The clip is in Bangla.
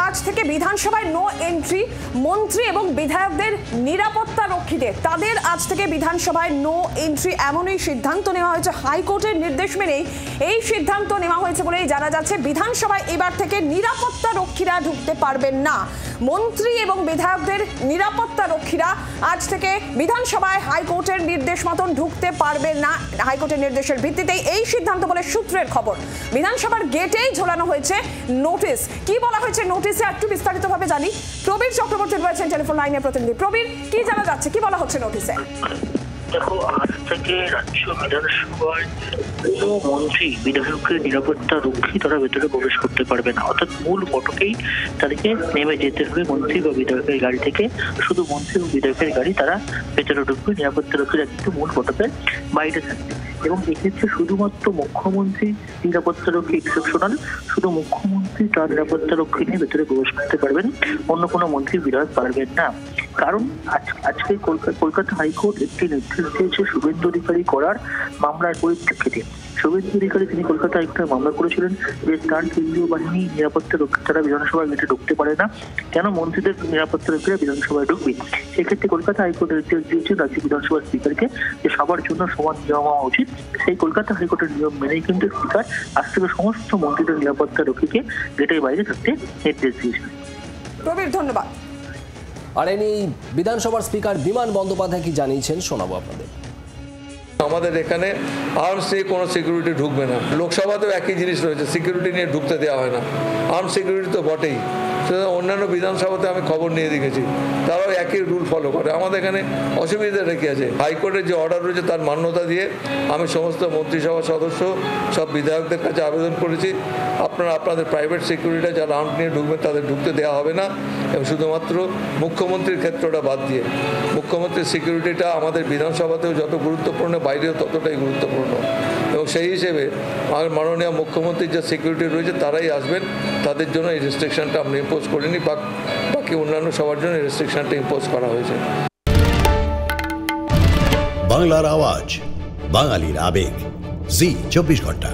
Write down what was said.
আজ থেকে বিধানসভায় নো এন্ট্রি। মন্ত্রী এবং বিধায়কদের নিরাপত্তা রক্ষীদের তাদের আজ থেকে বিধানসভায় নো এন্ট্রি এমনই সিদ্ধান্ত নেওয়া হয়েছে। হাইকোর্টের নির্দেশ মেনেই এই সিদ্ধান্ত নেওয়া হয়েছে বলেই জানা যাচ্ছে। বিধানসভায় এবার থেকে নিরাপত্তা রক্ষীরা ঢুকতে পারবেন না। মন্ত্রী এবং বিধায়কদের নিরাপত্তা রক্ষীরা আজ থেকে বিধানসভায় হাইকোর্টের নির্দেশ মতন ঢুকতে পারবেন না। হাইকোর্টের নির্দেশের ভিত্তিতেই এই সিদ্ধান্ত বলে সূত্রের খবর। বিধানসভার গেটেই ঝোলানো হয়েছে নোটিশ। কি বলা হয়েছে নোটিশে একটু বিস্তারিতভাবে জানি। প্রবীর চক্রবর্তী রয়েছেন টেলিফোন লাইনের প্রতিনিধি। প্রবীর, কি জানা যাচ্ছে, কি বলা হচ্ছে নোটিশে? দেখো, আজ থেকে রাজ্য বিধানসভায় কোনো মন্ত্রী বিধায়কের নিরাপত্তা রক্ষী তারা ভেতরে প্রবেশ করতে পারবে না। অর্থাৎ মূল ফটকেই তাদেরকে নেমে যেতে হবে মন্ত্রী বা বিধায়কের গাড়ি থেকে। শুধু মন্ত্রী এবং বিধায়কের গাড়ি তারা ভেতরে ঢুকবে, নিরাপত্তা রক্ষীরা কিন্তু মূল ফটকের বাইরে থাকবে। এবং এক্ষেত্রে শুধুমাত্র মুখ্যমন্ত্রী নিরাপত্তা রক্ষী এক্সেপশনাল, শুধু মুখ্যমন্ত্রী তার নিরাপত্তা রক্ষী নিয়ে ভেতরে প্রবেশ করতে পারবেন, অন্য কোনো মন্ত্রী বিধায়ক পারবেন না। কারণ আজকে কলকাতা হাইকোর্ট একটি নির্দেশ দিয়েছে শুভেন্দু অধিকারী করার মামলার পরিপ্রেক্ষিতে। শুভেন্দু অধিকারী তিনি কলকাতা হাইকোর্টে মামলা করেছিলেন যে তার কেন্দ্রীয় বাহিনী নিরাপত্তা রক্ষী তারা বিধানসভার গেটে ঢুকতে পারে না, কেন মন্ত্রীদের নিরাপত্তা রক্ষীরা বিধানসভায় ঢুকবে। সেক্ষেত্রে কলকাতা হাইকোর্টের নির্দেশ দিয়েছে রাজ্য বিধানসভার স্পিকারকে যে সবার জন্য সমান নিয়ম হওয়া উচিত। সেই কলকাতা হাইকোর্টের নিয়ম মেনেই কিন্তু স্পিকার আজ থেকে সমস্ত মন্ত্রীদের নিরাপত্তা রক্ষীকে গেটের বাইরে থাকতে নির্দেশ দিয়েছেন। প্রবীর, ধন্যবাদ। আর এ নিয়ে বিধানসভার স্পিকার বিমান বন্দ্যোপাধ্যায় কি জানিয়েছেন শোনাবো আপনাদের। আমাদের এখানে আর্মস নিয়ে কোনো সিকিউরিটি ঢুকবে না। লোকসভাতেও একই জিনিস রয়েছে, সিকিউরিটি নিয়ে ঢুকতে দেওয়া হয় না। আর্ম সিকিউরিটি তো বটেই। সুতরাং অন্যান্য বিধানসভাতে আমি খবর নিয়ে দেখেছি, তারাও একই রুল ফলো করে। আমাদের এখানে অসুবিধা রেখে আছে। হাইকোর্টের যে অর্ডার রয়েছে তার মান্যতা দিয়ে আমি সমস্ত মন্ত্রিসভার সদস্য সব বিধায়কদের কাছে আবেদন করেছি, আপনারা আপনাদের প্রাইভেট সিকিউরিটি যারা আর্ম নিয়ে ঢুকবেন তাদের ঢুকতে দেওয়া হবে না। এবং শুধুমাত্র মুখ্যমন্ত্রীর ক্ষেত্রটা বাদ দিয়ে, মুখ্যমন্ত্রীর সিকিউরিটিটা আমাদের বিধানসভাতেও যত গুরুত্বপূর্ণ বাইরেও ততটাই গুরুত্বপূর্ণ। এবং সেই হিসেবে আমার মাননীয় মুখ্যমন্ত্রীর যে সিকিউরিটি রয়েছে তারাই আসবেন, তাদের জন্য এই রেস্ট্রিকশনটা আমরা ইম্পোজ করিনি। বাকি অন্যান্য সবার জন্য এই রেস্ট্রিকশনটা ইম্পোজ করা হয়েছে। বাংলার আওয়াজ, বাঙালির আবেগ, জি 24 ঘন্টা।